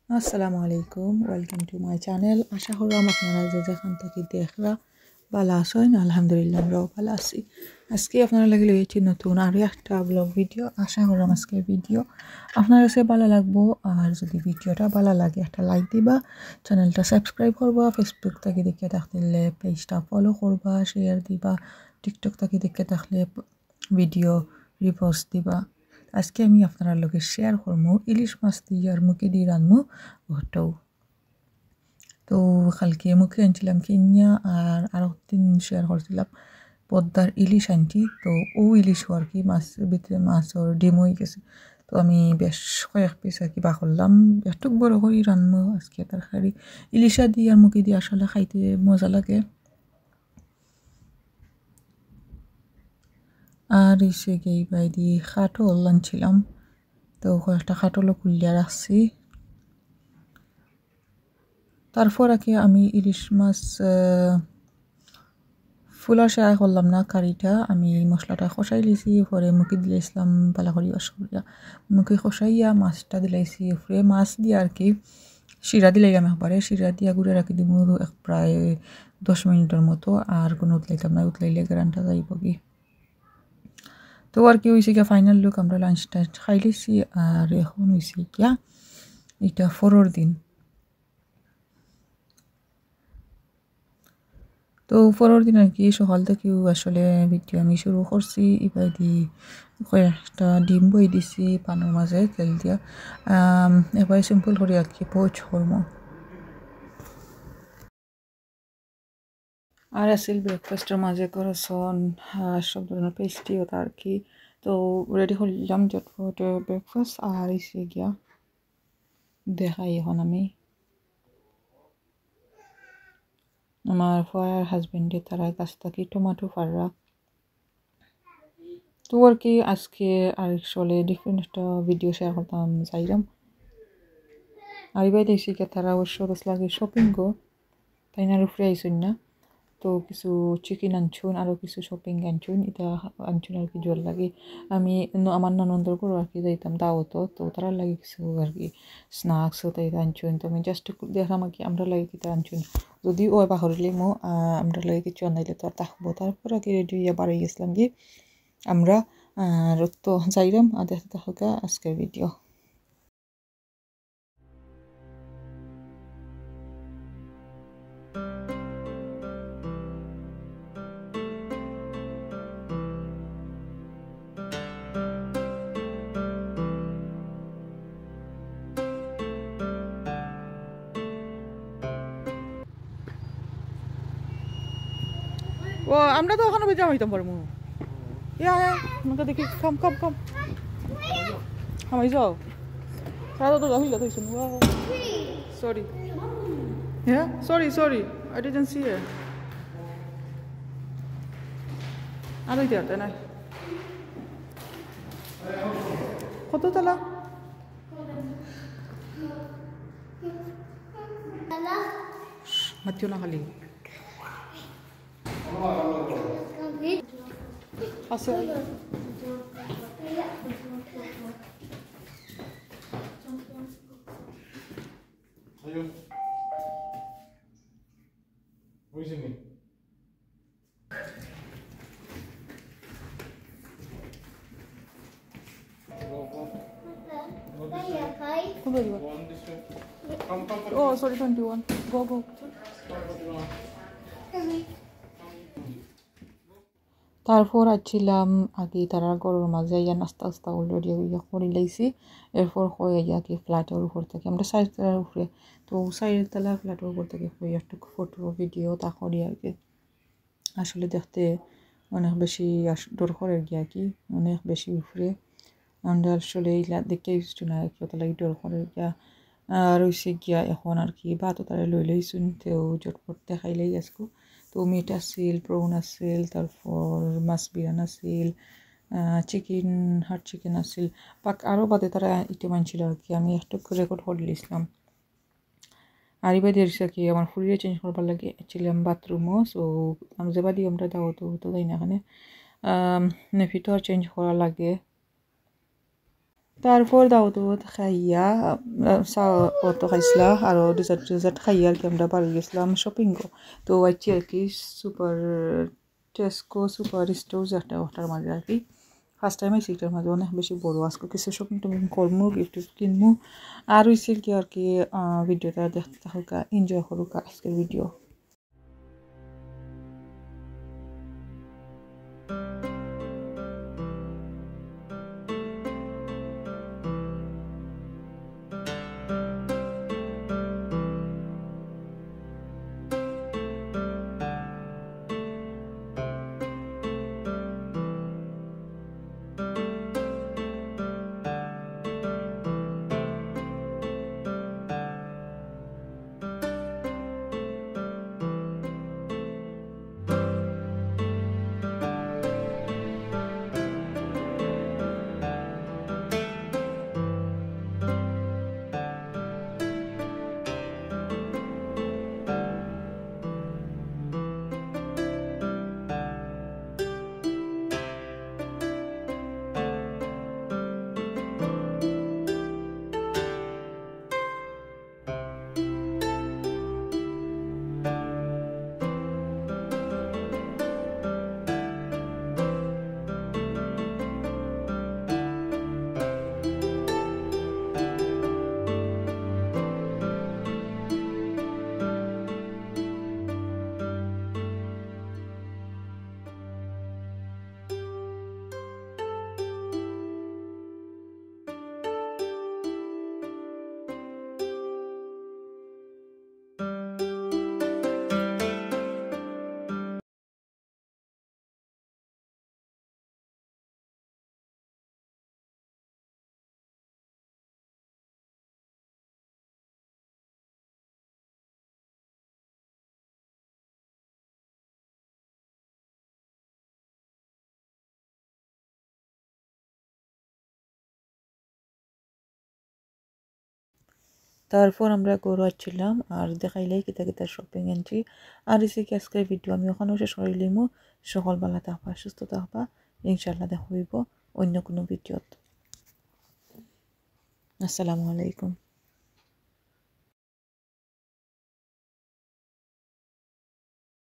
আসসালামু আলাইকুম, welcome to my channel. আশা করলাম আপনারা যে যেখান থেকে দেখরা ভালো আছেন। আলহামদুলিল্লাহ আমরাও ভালো আছি। আজকে আপনারা লাগি লইছি নতুন আরও একটা ব্লগ ভিডিও। আশা করলাম আজকে ভিডিও আপনার কাছে ভালো লাগবো। আর যদি ভিডিওটা ভালো লাগে একটা লাইক দিবা, চ্যানেলটা সাবস্ক্রাইব করবা, ফেসবুক থেকে দেখে থাকলে পেজটা ফলো করবা, শেয়ার দিবা, টিকটক থেকে দেখে থাকলে ভিডিও রিপোস্ট দিবা। আজকে আমি আপনার লগে শেয়ার করবো ইলিশ মাছ দিয়ে আর মুখে দিয়ে রানবো ওটাও। তো কালকে মুখে আনছিলাম কিনিয়া আর আরও দিন শেয়ার করছিলাম পদ্মার ইলিশ আনছি। তো ও ইলিশ আর কি মাছের ভিতরে মাছর ডিম হয়ে গেছে। তো আমি বেশ কয়েক পিস আর কি বা করলাম, একটু বড় করে রানবো আজকে তরকারি। ইলিশা দিয়ে আর মুখে দিয়ে আসলে খাইতে মজা লাগে। আর এসে গিয়ে বাই দিয়ে খাটল আনছিলাম, তো কয়েকটা খাটলও খুলিয়া রাখছি। তারপর আর কি আমি ইলিশ মাছ ফুলার শেয়ার করলাম না কারিটা, আমি মশলাটা কষাই লিছি, পরে মুখে দিলাইছিলাম বালা করি করিয়া মুখে কষাইয়া মাছটা দিলাইছি। উপরে মাছ দিয়ে আর কি শিরা দিলাইলাম, একবারে শিরা দিয়া ঘুরে রাখি দিব প্রায় 10 মিনিটের মতো। আর কোনো উতলাইতাম না, উতলাইলে গ্রানটা যাইব কি। তো আর কি হয়েছে গিয়া ফাইনাল লুক, আমরা লাঞ্চটা খাই লিছি। আর এখন হয়েছে গিয়া এটা ফোরোর দিন। তো পরের দিন আর কি সকাল থেকেও আসলে ভিডিও আমি শুরু করছি। এবার দিয়ে কয়েকটা ডিম বই দিছি পানের মাঝে তেল দিয়া। এবার সিম্পল করে আর কি পোচ করবো। আর আসিল ব্রেকফাস্টের মাঝে করছন সব ধরনের পেস্ট্রি ওটা আর কি। তো রেডি করলাম চটপট ব্রেকফাস্ট। আর এসে গিয়া দেখাই এখন আমি আমার ফায়ার হাজবেন্ডে তারা কাছ থেকে টমেটো ফাররা। তো আর কি আজকে আর আসলে ডিফারেন্ট একটা ভিডিও শেয়ার করতাম চাইলাম। আর এবার দেখছি কি তারা অবশ্য লাগে শপিং গো, তাই না রুফরে আইসুন না। তো কিছু চিকেন আনছুন, আরও কিছু শপিং আনছুন, এটা আনছুন আর কি জল লাগে। আমি আমার ননন্দর করে আর কি যাইতাম দাওয়াতো, তো তারা লাগে কিছু আর কি স্ন্যাক্সও তাই আনছুন। তো আমি জাস্ট দেখলাম আর কি আমরা লাগে কিতা আনছুন, যদি ও বাহরিলে মো আমরা লাগে কিছু আনাইলে তো আর থাকবো। তারপর আর কি রেডি হইয়া বাড়ি গেছিলাম কি আমরা। আর তো যাইলাম আর দেখতে থাকা আজকের ভিডিও। ও আমরা তো ওখানে বেজা হইতাম পারবো। ইয়া আমাকে দেখি কম কম কম হামাই যাও। সারা তো গাহিলা তো শুনো। সরি, হ্যাঁ sorry sorry, I didn't see it. আর ওই দেয়াতে নাই কত তালা মাতিও না খালি আছে। Oh, sorry, 21. Go, go. তারপর আছিলাম আগে তারা গরুর মাঝে ইয়া নাস্তা আস্তা অলরেডি ইয়া করে লাইছি। এরপর হয়ে ইয়া কি ফ্ল্যাটের উপর থেকে আমরা 4 তলার উপরে, তো 4 তলা ফ্ল্যাটের উপর থেকে হয়ে একটু ফটো ভিডিও তা করি আর কি। আসলে দেখতে অনেক বেশি দরকারের গিয়া কি অনেক বেশি উপরে আমরা আসলে এইলা দেখতে ইউজু না কত লাগে দরকারের গিয়া। আর হইছে গিয়া এখন আর কি ভাতও তারা লই লইছুন, তেও জটপট দেখাইলেই আজকু। তো মিট আছিল, প্রন আছিল, তারপর মাছ বিরান আছিল, চিকেন হাট চিকেন আছিল, পাক আরও বাদে তারা ইটেম আনছিল আর কি। আমি একটু রেকর্ড করে লিখলাম। আর এবার দেখছি কি আমার ফুরিয়ে চেঞ্জ করবার লাগে ছিলাম বাথরুমও। সো আমি যে বাদি আমরা দাও তো তাই না এখানে নেফিটো আর চেঞ্জ করা লাগে। তারপর দাওয়াত খাইয়া চা অটো খাইছিলা আর ডিজার্ট খাইয়া আর কি আমরা বাড়ি গেছিলাম শপিং তো আইছি আর কি সুপার টেস্কো সুপার স্টোর একটা ওটার মাঝে আর কি ফার্স্ট টাইম আইছি এটার মাঝে অনেক বেশি বড় আজকে কিছু শপিং টপিং করমু গিফট কিনমু আর হইছে কি আর কি ভিডিওটা দেখতে থাকুকা এনজয় করুকা আজকের ভিডিও। তারপর আমরা গরু আসছিলাম আর দেখাইলাই কিতা কিতা শপিং আনছি আর এসে কি আজকের ভিডিও আমি ওখানেও শেষ করে লিমু। সকালবেলা থাকবা সুস্থ থাকবা ইনশাল্লাহ দেখা হইব অন্য কোনো ভিডিওত। আসসালামু আলাইকুম।